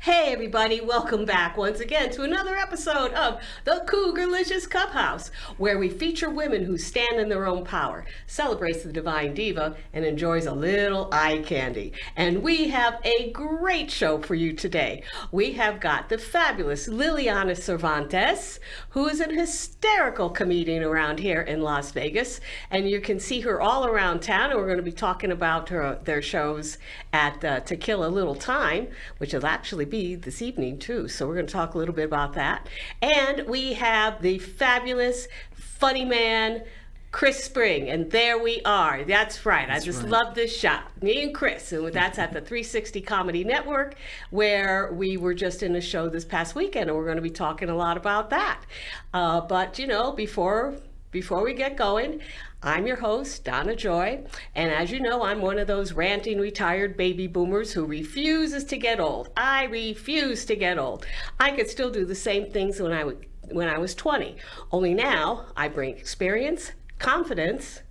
Hey everybody, welcome back once again to another episode of the Cougar-licious Clubhouse, where we feature women who stand in their own power, celebrates the divine diva, and enjoys a little eye candy. And we have a great show for you today. We have got the fabulous Liliana Cervantes, who is an hysterical comedian around here in Las Vegas, and you can see her all around town, and we're going to be talking about their shows at To Kill a Little Time, which will actually be this evening too. So we're going to talk a little bit about that. And we have the fabulous funny man, Chris Spring, and there we are. That's right. I just love this shot. Me and Chris, and that's at the 360 Comedy Network, where we were just in a show this past weekend, and we're going to be talking a lot about that. But you know, before we get going, I'm your host, Donna Joy, and as you know, I'm one of those ranting retired baby boomers who refuses to get old. I refuse to get old. I could still do the same things when I was 20, only now I bring experience, confidence,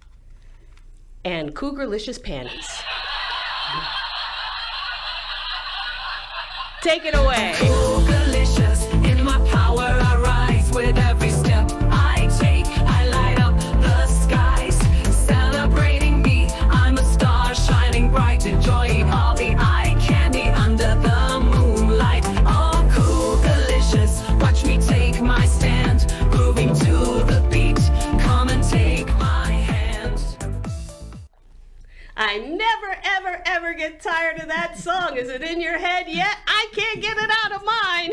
and Cougar-licious panties. Take it away. Cougar-licious, in my power I rise with every step I take. I light up the skies, celebrating me. I'm a star shining bright, enjoying all the eye candy under the moonlight. Oh, Cougar-licious, watch me take my stand, grooving to the beat. Come and take my hand. I never, ever, ever get tired of that song. Is it in your head yet? I can't get it out of mine.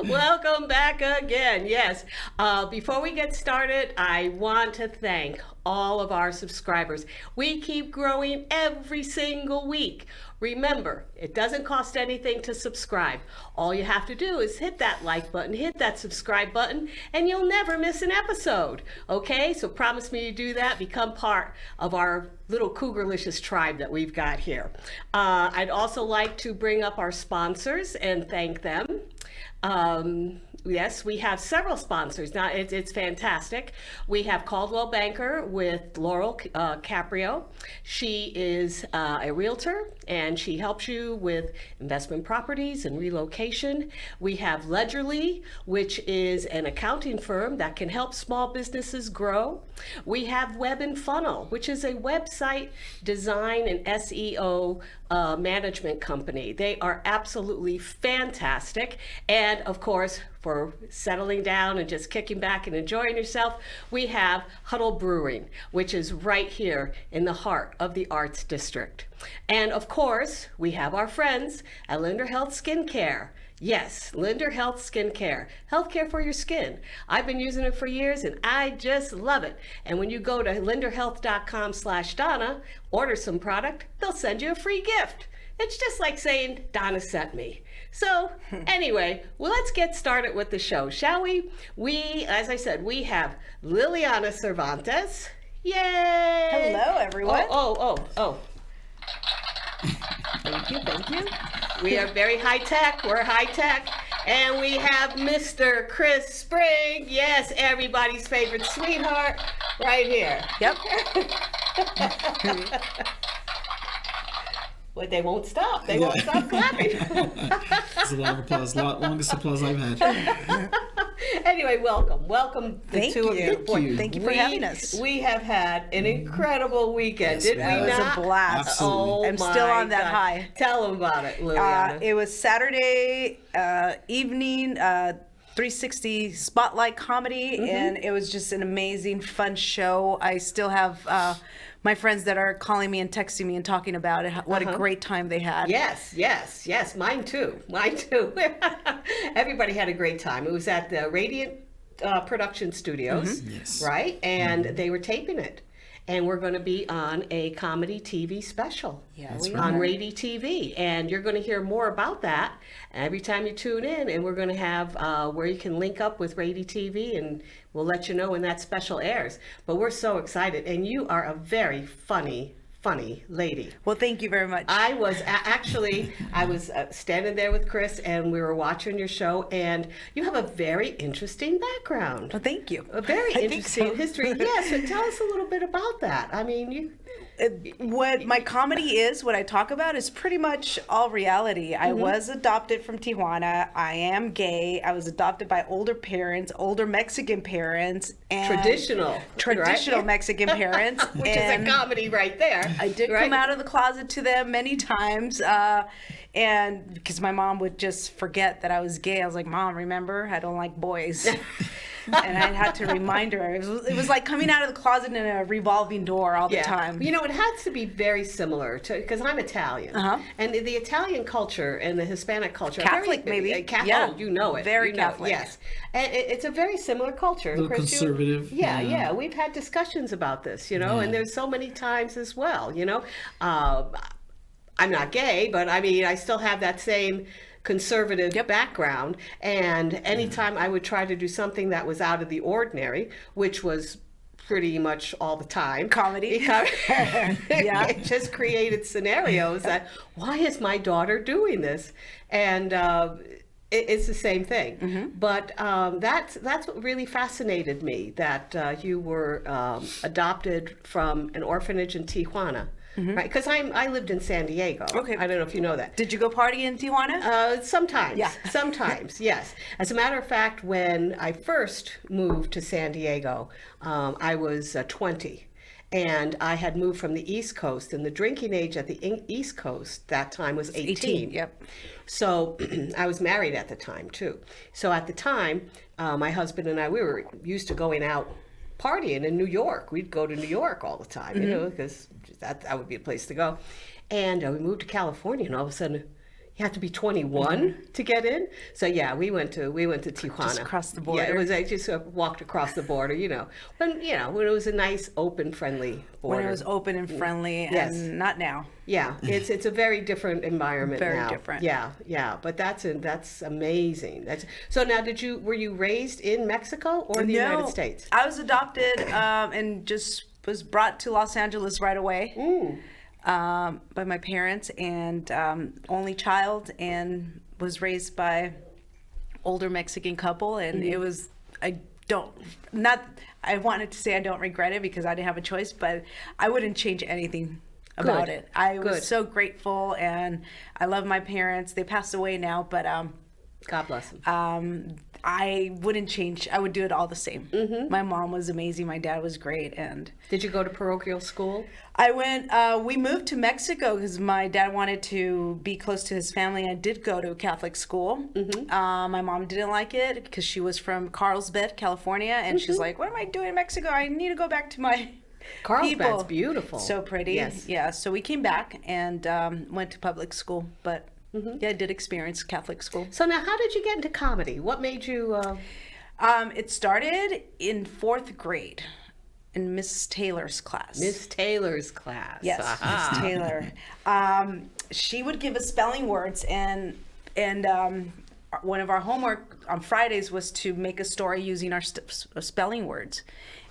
Welcome back again. Yes. Before we get started, I want to thank all of our subscribers. We keep growing every single week. Remember, it doesn't cost anything to subscribe. All you have to do is hit that like button, hit that subscribe button, and you'll never miss an episode. Okay? So promise me you do that. Become part of our little Cougar-licious tribe that we've got here. I'd also like to bring up our sponsors and thank them. Yes, we have several sponsors. Now, it's fantastic. We have Coldwell Banker with Laurel Caprio. She is a realtor, and she helps you with investment properties and relocation. We have Ledgerly, which is an accounting firm that can help small businesses grow. We have Web and Funnel, which is a website design and SEO management company. They are absolutely fantastic. And of course, for settling down and just kicking back and enjoying yourself, we have Huddle Brewing, which is right here in the heart of the Arts District. And of course, we have our friends at Linder Health Skincare. Yes, Linder Health Skincare. Healthcare for your skin. I've been using it for years and I just love it. And when you go to linderhealth.com/Donna, order some product, they'll send you a free gift. It's just like saying, Donna sent me. So anyway, well, let's get started with the show, shall we? As I said, we have Liliana Cervantes. Yay! Hello, everyone. Oh. Thank you. We are very high tech. We're high tech. And we have Mr. Chris Spring. Yes, everybody's favorite sweetheart right here. Yep. But they won't stop. They won't stop clapping. It's a lot of applause. Longest applause I've had. Anyway, welcome. Thank you. Thank you for having us. We have had an incredible weekend, did we not? It was a blast. Absolutely. Oh, I'm still on that God. high. Tell them about it, Liliana. It was Saturday evening, 360 Spotlight Comedy, and it was just an amazing, fun show. I still have my friends that are calling me and texting me and talking about it. What a great time they had. Yes. Mine too. Everybody had a great time. It was at the Radiant Production Studios, Yes. right? And they were taping it. And we're going to be on a comedy TV special on Rady TV. And you're going to hear more about that every time you tune in. And we're going to have where you can link up with Rady TV, and we'll let you know when that special airs. But we're so excited. And you are a very funny lady. Well, thank you very much. I was standing there with Chris, and we were watching your show, and you have a very interesting background. Well, thank you. A very I think interesting so. history. Yes, so tell us a little bit about that. I mean, What my comedy is, what I talk about, is pretty much all reality. I was adopted from Tijuana. I am gay. I was adopted by older parents, older Mexican parents, and Traditional, right? Mexican parents, Which is a comedy right there. I did come out of the closet to them many times, and because my mom would just forget that I was gay. I was like, Mom, remember, I don't like boys. And I had to remind her. It was like coming out of the closet in a revolving door all the time. You know, it has to be very similar to, because I'm Italian. And the Italian culture and the Hispanic culture. Catholic, maybe. Yeah. Oh, you know it. Very you know, Catholic. Yes. And it's a very similar culture. A little conservative. Yeah. We've had discussions about this, you know, and there's so many times as well, you know. I'm not gay, but I mean, I still have that same conservative background, and anytime I would try to do something that was out of the ordinary, which was pretty much all the time comedy, it just created scenarios that, why is my daughter doing this? And it's the same thing. But that's what really fascinated me, that you were adopted from an orphanage in Tijuana. Right, because I lived in San Diego. Okay. I don't know if you know that. Did you go party in Tijuana? Sometimes. Yeah. Sometimes, yes. As a matter of fact, when I first moved to San Diego, I was 20. And I had moved from the East Coast, and the drinking age at the East Coast that time was 18. Yep. So I was married at the time, too. So at the time, my husband and I, we were used to going out partying in New York. We'd go to New York all the time, you know, because that would be a place to go. And we moved to California, and all of a sudden, you have to be 21 to get in. So yeah, we went to Tijuana. Just across the border. Yeah, it was. I just walked across the border, you know. When it was a nice, open, friendly border. When it was open and friendly, Yes. and not now. Yeah, it's a very different environment Very now. different. Yeah. But that's amazing. So now, were you raised in Mexico or the United States? I was adopted and just was brought to Los Angeles right away by my parents, and only child, and was raised by older Mexican couple, and it was I wanted to say I don't regret it because I didn't have a choice, but I wouldn't change anything about it. I was so grateful, and I love my parents. They passed away now, but God bless them. I wouldn't change. I would do it all the same. My mom was amazing. My dad was great. And did you go to parochial school? I went. We moved to Mexico because my dad wanted to be close to his family. I did go to a Catholic school. My mom didn't like it because she was from Carlsbad, California, and she's like, "What am I doing in Mexico? I need to go back to my Carlsbad's people." beautiful. So pretty. Yes. Yeah. So we came back and went to public school, but. Yeah, I did experience Catholic school. So now, how did you get into comedy? What made you? It started in 4th grade in Miss Taylor's class. Miss Taylor's class. Yes, Miss Taylor. She would give us spelling words, and one of our homework on Fridays was to make a story using our spelling words.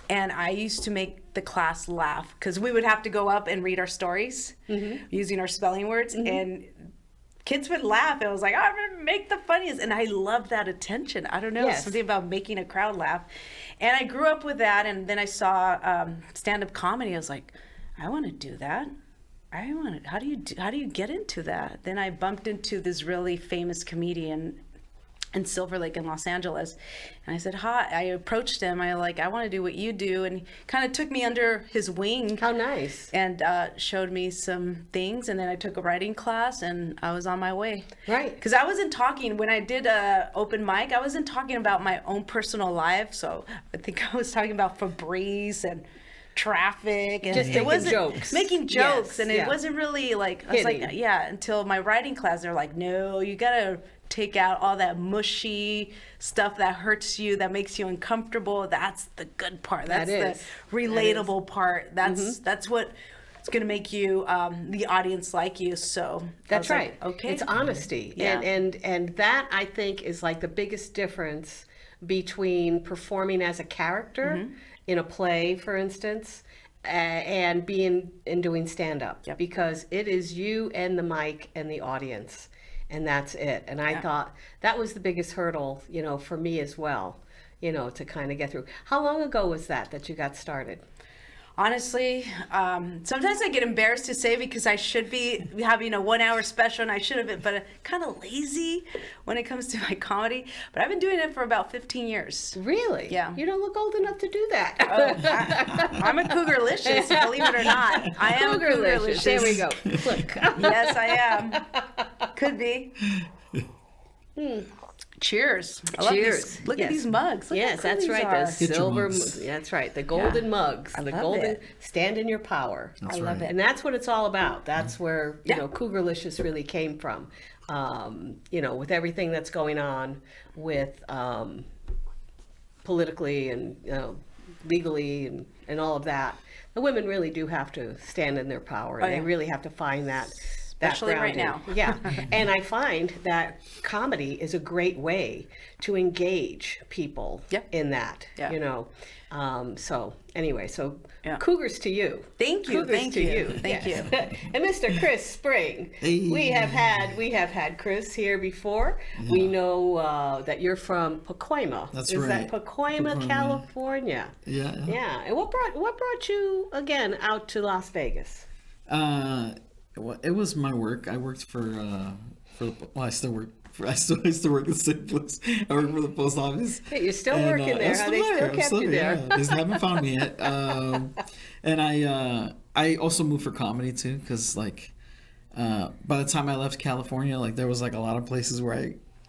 And I used to make the class laugh because we would have to go up and read our stories using our spelling words, and kids would laugh. I was like, I'm gonna make the funniest, and I loved that attention. I don't know, something about making a crowd laugh. And I grew up with that, and then I saw stand-up comedy. I was like, I want to do that. How do you get into that? Then I bumped into this really famous comedian in Silver Lake in Los Angeles, and I said, hi. I approached him. I want to do what you do, and he kind of took me under his wing. How nice. And showed me some things, and then I took a writing class, and I was on my way. Right. Because I wasn't talking, when I did open mic, I wasn't talking about my own personal life, so I think I was talking about Febreze and traffic, and just making jokes. Making jokes, and it wasn't really like, I was like, Hitting. until my writing class, they're like, no, you gotta take out all that mushy stuff that hurts you, that makes you uncomfortable. That's the good part. That's the relatable part. That's what it's gonna make you the audience like you. So that's right. Like, okay, it's honesty, and that, I think, is like the biggest difference between performing as a character in a play, for instance, and doing stand-up, because it is you and the mic and the audience, and that's it. And I thought that was the biggest hurdle, for me as well, to kind of get through. How long ago was that you got started? Honestly, sometimes I get embarrassed to say because I should be having a 1 hour special and I should have been, but I'm kind of lazy when it comes to my comedy. But I've been doing it for about 15 years. Really? Yeah. You don't look old enough to do that. I'm a Cougar-licious, believe it or not. I am a Cougar-licious. There we go. Look. Yes, I am. Could be. Cheers. I love Cheers. these. Look Yes. at these mugs. Look Yes, how cool that's these right. are. The silver. mugs. That's right. The golden mugs. I The love golden. it. Stand in your power. That's I love right. it. And that's what it's all about. That's where Yeah. Cougar-licious really came from. With everything that's going on with politically and legally and all of that, the women really do have to stand in their power, and Oh, yeah. they really have to find that. Especially right grounding. now. Yeah, and I find that comedy is a great way to engage people Yeah. in that. Yeah. So anyway, Yeah. Cougars to you. Thank you, Cougars thank to you, thank Yes. And Mr. Chris Spring, Hey. we have had Chris here before. We know that you're from Pacoima. That's Is right. that Pacoima, Pacoima. California? Yeah. Yeah. And what brought you again out to Las Vegas? Well, it was my work. I worked I still work. I still work at the same place. I work for the post office. Hey, you're still And, working there, I'm huh? They still there. I'm kept you there. Yeah. They haven't found me yet. And I also moved for comedy too, because by the time I left California, there was a lot of places where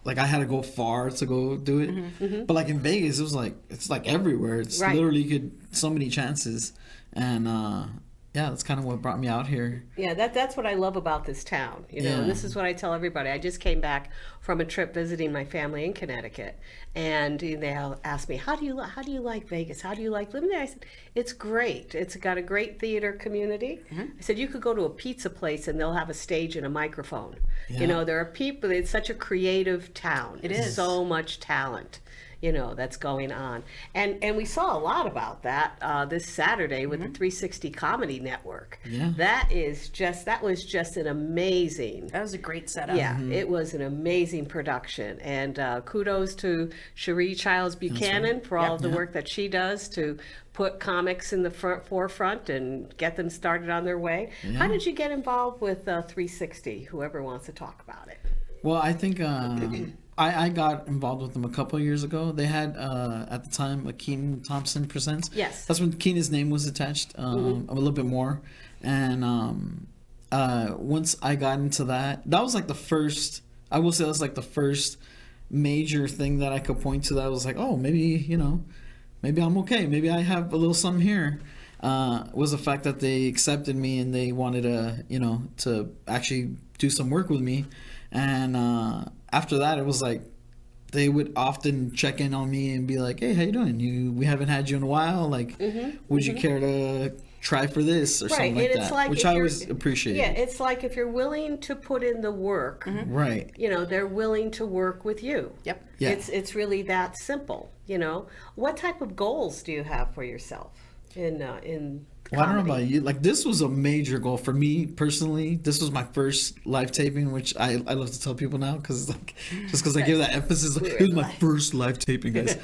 I had to go far to go do it. Mm-hmm, But in Vegas, it was it's everywhere. It's Right. literally so many chances. And yeah, that's kind of what brought me out here. Yeah, that's what I love about this town. And Yeah. this is what I tell everybody. I just came back from a trip visiting my family in Connecticut, and they asked me, "How do you like Vegas? How do you like living there?" I said, "It's great. It's got a great theater community." I said, "You could go to a pizza place and they'll have a stage and a microphone. Yeah. There are people. It's such a creative town. It There's is. so much talent." That's going on. And we saw a lot about that this Saturday with the 360 Comedy Network. Yeah. That was just an amazing, That was a great setup. yeah, it was an amazing production. And kudos to Cherie Childs Buchanan for all of the work that she does to put comics in the forefront and get them started on their way. How did you get involved with 360? Whoever wants to talk about it. Well, I think I got involved with them a couple of years ago. They had at the time a Keenan Thompson Presents. Yes. That's when Keenan's name was attached a little bit more. And once I got into that was the first. I will say that was the first major thing that I could point to. That was maybe maybe I'm okay. Maybe I have a little something here. Was the fact that they accepted me and they wanted to actually do some work with me. And after that, it was they would often check in on me and be like, "Hey, how you doing? We haven't had you in a while. Would you care to try for this or something like and it's that?" Which if I you're- always appreciate. Yeah, it's like if you're willing to put in the work, Right. they're willing to work with you. Yep. Yeah. It's really that simple. What type of goals do you have for yourself in Well, I don't know comedy? about you. This was a major goal for me personally. This was my first live taping, which I love to tell people now because just because I give that emphasis. It was my first live taping, guys,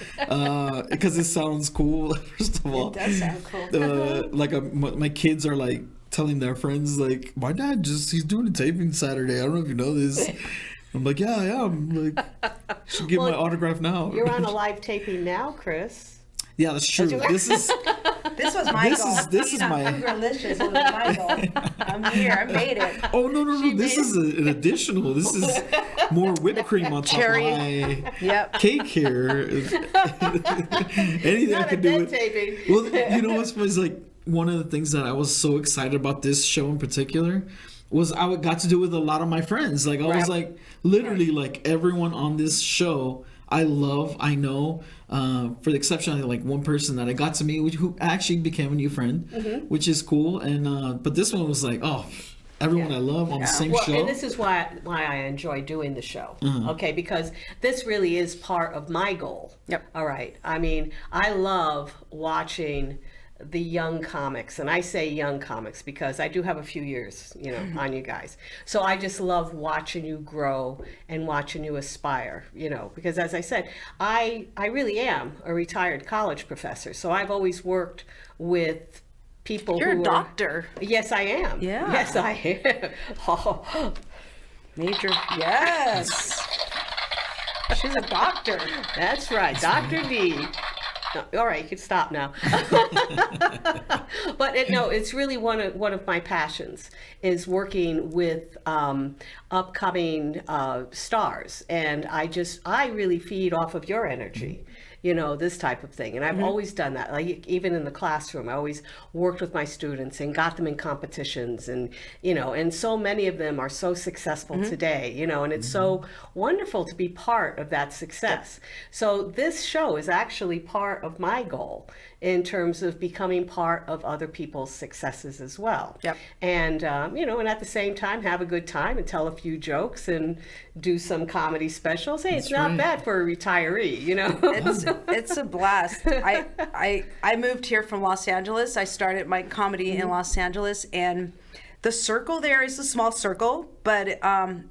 because it sounds cool. First of all, It does sound cool. My kids are telling their friends my dad he's doing a taping Saturday. I don't know if you know this. I'm like, yeah, I am. Should give my autograph now. You're on a live taping now, Chris. Yeah, that's true. This is This was my goal. this is my. Cougar-licious was my goal. I'm here. I made it. Oh no! This is an additional. This is more whipped cream on top Cherry. of my Yep. cake here. Anything I Not a could do dead with. taping. Well, you know what's funny is one of the things that I was so excited about this show in particular was I got to do with a lot of my friends. I was literally everyone on this show I know. For the exception of one person that I got to meet, who actually became a new friend, which is cool. And but this one was everyone I love on the same Well, show. and this is why I enjoy doing the show. Okay, because this really is part of my goal. Yep. All right. I mean, I love watching the young comics, and I say young comics because I do have a few years, on you guys. So I just love watching you grow and watching you aspire, because as I said, I really am a retired college professor. So I've always worked with people You're who a doctor. Yes, I am. Yeah. Yes, I am. Oh, Major. Yes. She's a doctor. that's right, Dr. D. No, all right, you can stop now. But no, it's really one of my passions is working with upcoming stars, and I really feed off of your energy. This type of thing. And I've always done that. Like even in the classroom, I always worked with my students and got them in competitions, and and so many of them are so successful today, and it's so wonderful to be part of that success. So this show is actually part of my goal in terms of becoming part of other people's successes as well. Yep. And and at the same time have a good time and tell a few jokes and do some comedy specials. Hey, it's not right. bad for a retiree, It's a blast. I moved here from Los Angeles. I started my comedy in Los Angeles, and the circle there is a small circle, but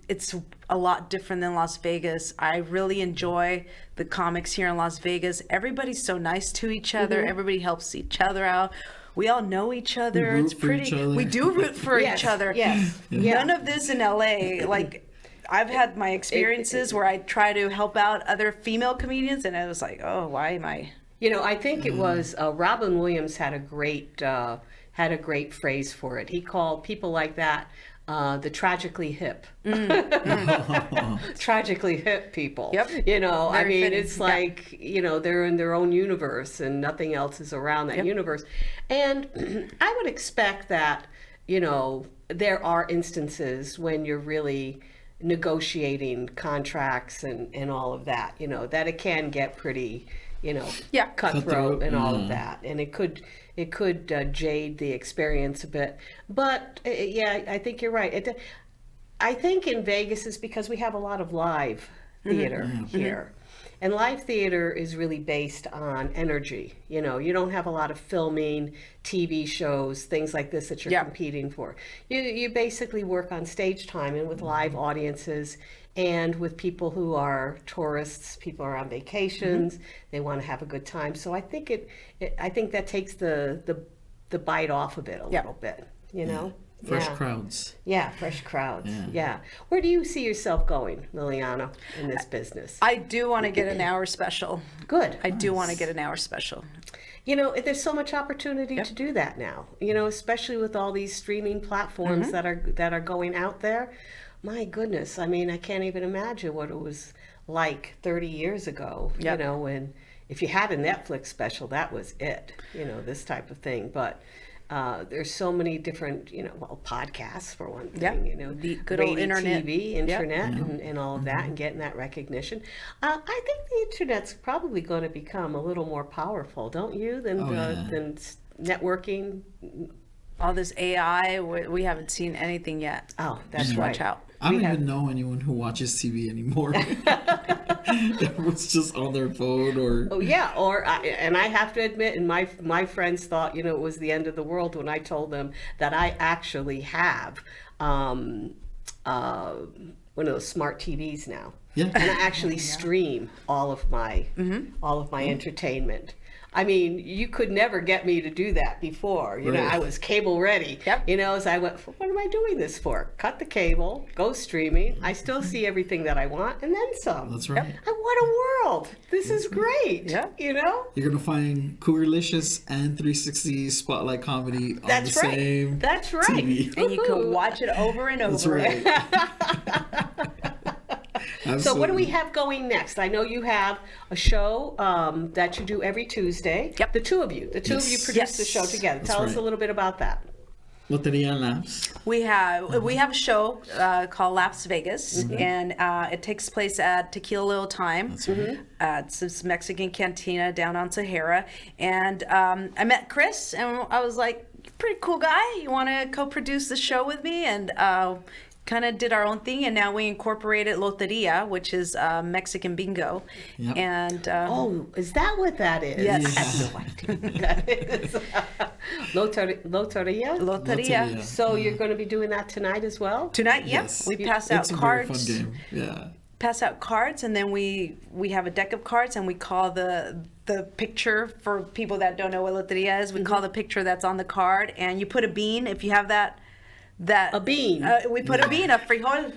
it's a lot different than Las Vegas. I really enjoy the comics here in Las Vegas. Everybody's so nice to each other. Everybody helps each other out. We all know each other. root It's for pretty. each other. We do root for Yes, each other. yes, yeah. None of this in LA. Like, I've had my experiences where I try to help out other female comedians, and I was like, oh, why am I? I think it was Robin Williams had a great phrase for it. He called people like that the tragically hip. Tragically hip people. Yep. I mean, fitting. it's like, they're in their own universe and nothing else is around that universe. And I would expect that, there are instances when you're really negotiating contracts and all of that, that it can get pretty, cutthroat and all of that. And it could jade the experience a bit. But I think you're right. I think in Vegas is because we have a lot of live theater here. And live theater is really based on energy. You don't have a lot of filming, TV shows, things like this that you're competing for. You basically work on stage time and with live audiences and with people who are tourists, people are on vacations, they want to have a good time. So I think I think that takes the bite off of it a little bit, Fresh crowds. Yeah, fresh crowds. Yeah. Where do you see yourself going, Liliana, in this business? I do want to get an hour special. Good. I do want to get an hour special. There's so much opportunity to do that now. Especially with all these streaming platforms that are going out there. My goodness, I mean, I can't even imagine what it was like 30 years ago. When if you had a Netflix special, that was it. This type of thing, but. There's so many different, podcasts for one thing, The good old radio, internet. TV, internet, and all of that, and getting that recognition. I think the internet's probably going to become a little more powerful, don't you, than networking? All this AI, we haven't seen anything yet. Oh, that's Just right. watch out. I don't even know anyone who watches TV anymore. Everyone's just on their phone or. Oh yeah, and I have to admit, and my friends thought it was the end of the world when I told them that I actually have one of those smart TVs now, Yeah. and I actually stream all of my entertainment. I mean, you could never get me to do that before. Right. I was cable ready. Yep. So I went, what am I doing this for? Cut the cable, go streaming. I still see everything that I want, and then some. That's right. What a world! This is great. Yeah. You're gonna find Cougar-licious and 360 Spotlight Comedy on That's the right. same That's right. TV. And you can watch it over and over. That's right. So what do we have going next? I know you have a show that you do every Tuesday. Yep. The two of you produce the show together. That's Tell us right. a little bit about that. Loteria Labs. We have a show called Las Vegas, and it takes place at Tequila Little Time. That's right. It's this Mexican cantina down on Sahara, and I met Chris, and I was like, "Pretty cool guy. You want to co-produce the show with me?" And kind of did our own thing, and now we incorporated Loteria, which is Mexican bingo. Yep. And Is that what that is? Yes. I have no idea what that is. Loteria? Loteria. So you're going to be doing that tonight as well? Tonight, Yes. we pass out It's a cards. very fun game. Yeah. Pass out cards, and then we have a deck of cards, and we call the the picture for people that don't know what loteria is. We call the picture that's on the card, and you put a bean if you have that. A bean. We put a bean, a frijoles.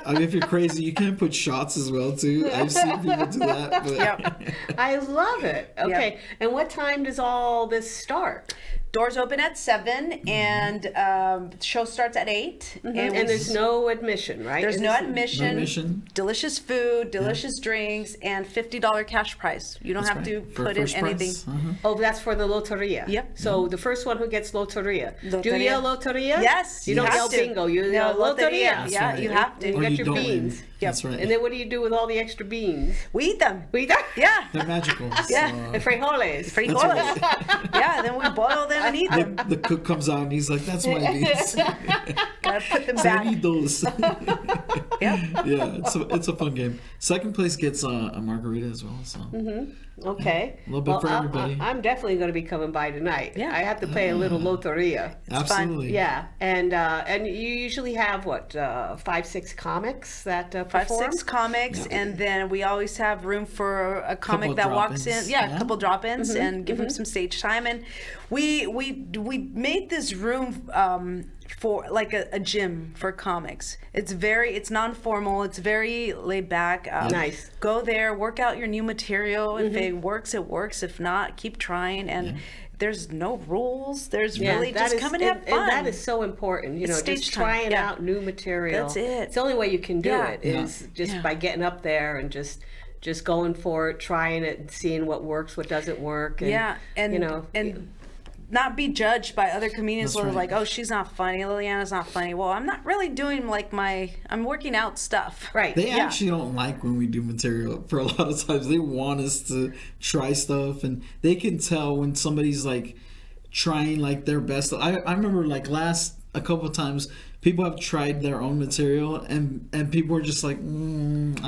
I mean, if you're crazy, you can put shots as well too. I've seen people do that. But... Yep. I love it. Okay. And what time does all this start? Doors open at 7, and the show starts at 8. And there's no admission, right? There's no admission. No admission. Delicious food, delicious drinks, and $50 cash prize. You don't That's have to right. For put in first anything. prize. Uh-huh. Oh, that's for the loteria. Yep. So the first one who gets loteria. Do you Loteria. yell loteria? Yes, You you don't have yell to. bingo. You yell No, loteria. loteria. Yeah, right. you have to. You Or got you your don't beans. win. That's right. And then what do you do with all the extra beans? We eat them. We Yeah. They're magical. Yeah. The frijoles. Frijoles. Yeah, then we boil them and eat them. The cook comes out and he's like, "That's my beans. Gotta put them I back. need those." Yeah. Yeah, it's a fun game. Second place gets a margarita as well. So Okay. A little bit for everybody. I'm definitely going to be coming by tonight. Yeah. I have to play a little loteria. absolutely. Yeah, and you usually have what 5-6 comics that perform. 5-6 comics, and then we always have room for a comic Couple that walks in. drop-ins. Yeah, Yeah. a couple drop-ins and give him some stage time. And we made this room for like a gym for comics. It's non-formal. It's very laid back. Nice. Go there, work out your new material. If it works, it works. If not, keep trying. And there's no rules. There's really that just is- come and have and fun. that is so important. You know, stage just time, trying yeah. out new material. That's it. It's the only way you can do Yeah. it is just Yeah. by getting up there and just going for it, trying it, and seeing what works, what doesn't work. And, Yeah, and you know, and not be judged by other comedians That's who are right. like, oh, she's not funny, Liliana's not funny. Well, I'm not really doing like I'm working out stuff. right. They Yeah. actually don't like when we do material. For a lot of times, they want us to try stuff, and they can tell when somebody's like trying like their best. I remember like a couple of times people have tried their own material, and people are just like, I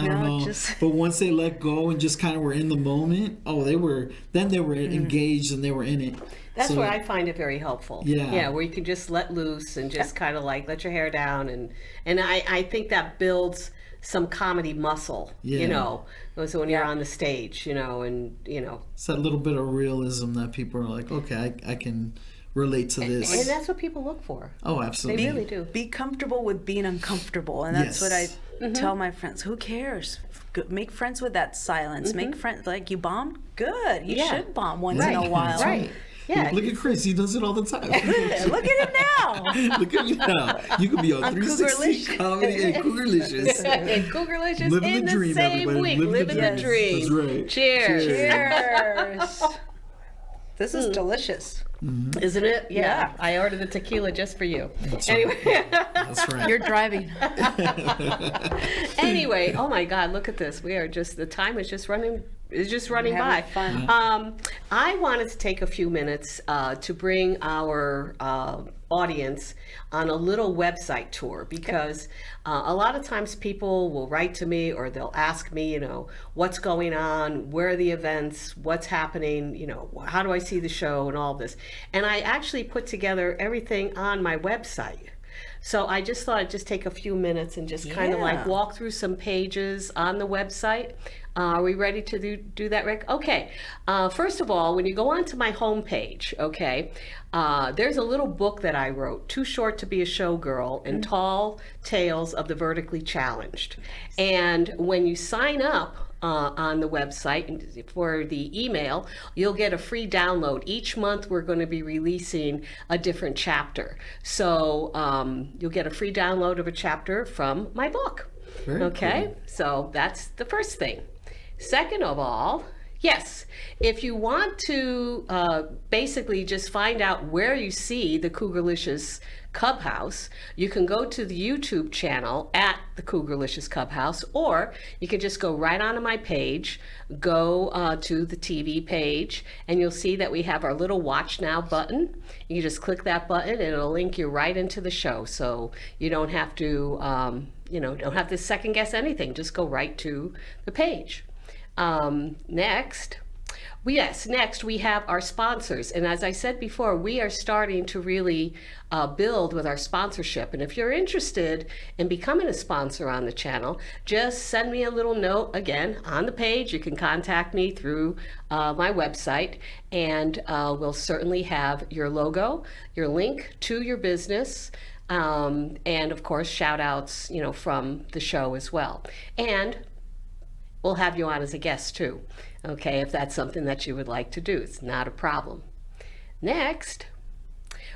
don't know. But once they let go and just kind of were in the moment, they were engaged and they were in it. That's So- where I find it very helpful. Yeah. Yeah, where you can just let loose and just kind of like let your hair down. And I think that builds some comedy muscle, you Yeah. know, so when you're on the stage, you know, and, you know. It's that little bit of realism that people are like, okay, I can relate to this. And that's what people look for. Oh, They absolutely. really do. Be comfortable with being uncomfortable, and that's what I Yes. tell my friends. Who cares? Make friends with that silence. Make friends. Like, you bombed? Good. You Yeah. should bomb once Right. in a while. Right. Yeah. Look at Chris. He does it all the time. Look at him now. Look at me now. You could be on 360 Cougar-licious. comedy and Cougar-licious. And Cougar-licious Living in the the dream, same everybody. week. Living the Living the dream. dream. That's right. Cheers. Cheers. This is delicious. Isn't it? Yeah. Yeah. I ordered the tequila just for you. That's Anyway. That's right. You're driving. Anyway, oh my God, look at this. We are just, the time is just running. Is just running by. Having fun. I wanted to take a few minutes to bring our audience on a little website tour because a lot of times people will write to me or they'll ask me, you know, what's going on, where are the events, what's happening, you know, how do I see the show and all this. And I actually put together everything on my website. So I just thought I'd just take a few minutes and just kind of like Yeah. walk through some pages on the website. Are we ready to do that, Rick? Okay. First of all, when you go onto my homepage, okay, there's a little book that I wrote, Too Short to Be a Showgirl and Tall Tales of the Vertically Challenged. And when you sign up on the website and for the email, you'll get a free download. Each month we're going to be releasing a different chapter. So you'll get a free download of a chapter from my book. Very Okay, cool. so that's the first thing. Second of all, yes, if you want to basically just find out where you see the Cougar-licious Clubhouse, you can go to the YouTube channel at the Cougar-licious Clubhouse, or you can just go right onto my page, go to the TV page, and you'll see that we have our little Watch Now button. You just click that button and it'll link you right into the show. So you don't have to, don't have to second guess anything. Just go right to the page. Next, Yes, next we have our sponsors. And as I said before, we are starting to really build with our sponsorship. And if you're interested in becoming a sponsor on the channel, just send me a little note again on the page. You can contact me through my website, and we'll certainly have your logo, your link to your business, and of course, shout outs, from the show as well. And we'll have you on as a guest too, okay, if that's something that you would like to do. It's not a problem. Next,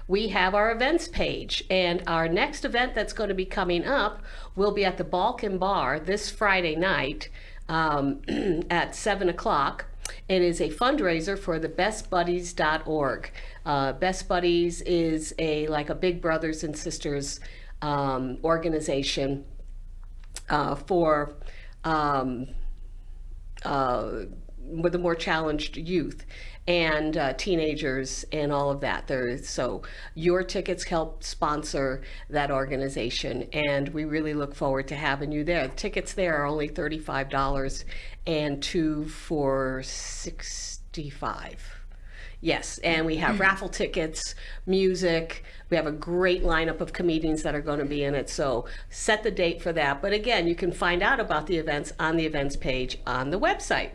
we have our events page, and our next event that's going to be coming up will be at the Balkan Bar this Friday night at 7 o'clock. It is a fundraiser for the bestbuddies.org. Best Buddies is like a Big Brothers and Sisters organization for with the more challenged youth and teenagers and all of that. So your tickets help sponsor that organization, and we really look forward to having you there. The tickets there are only $35 and 2 for $65. Yes, and we have raffle tickets, music. We have a great lineup of comedians that are going to be in it, so set the date for that. But again, you can find out about the events on the events page on the website.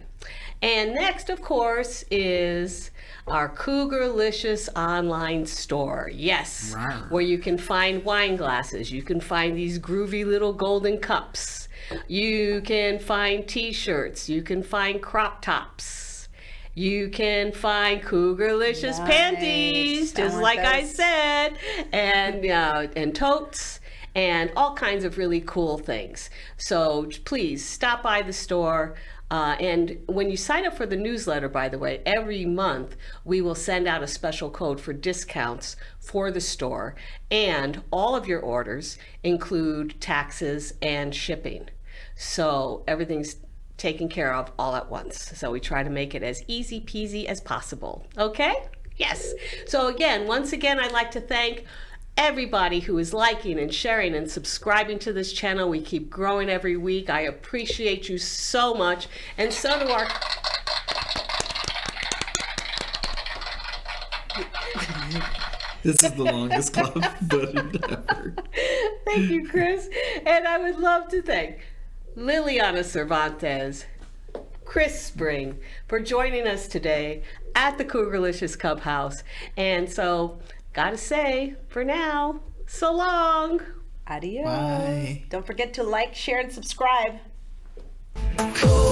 And next, of course, is our Cougar-licious online store. Yes, Wow. where you can find wine glasses. You can find these groovy little golden cups. You can find t-shirts. You can find crop tops. You can find Cougar-licious Nice. panties, I just want like I those. said, and totes, and all kinds of really cool things. So please stop by the store. And when you sign up for the newsletter, by the way, every month we will send out a special code for discounts for the store. And all of your orders include taxes and shipping. So everything's taken care of all at once. So we try to make it as easy peasy as possible. Okay? Yes. So again, once again, I'd like to thank everybody who is liking and sharing and subscribing to this channel. We keep growing every week. I appreciate you so much. And so do our... This is the longest club button ever. Thank you, Chris. And I would love to thank Liliana Cervantes, Chris Spring, for joining us today at the Cougar-licious Clubhouse. And so, gotta say, for now, so long. Adios. Bye. Don't forget to like, share, and subscribe. Cool.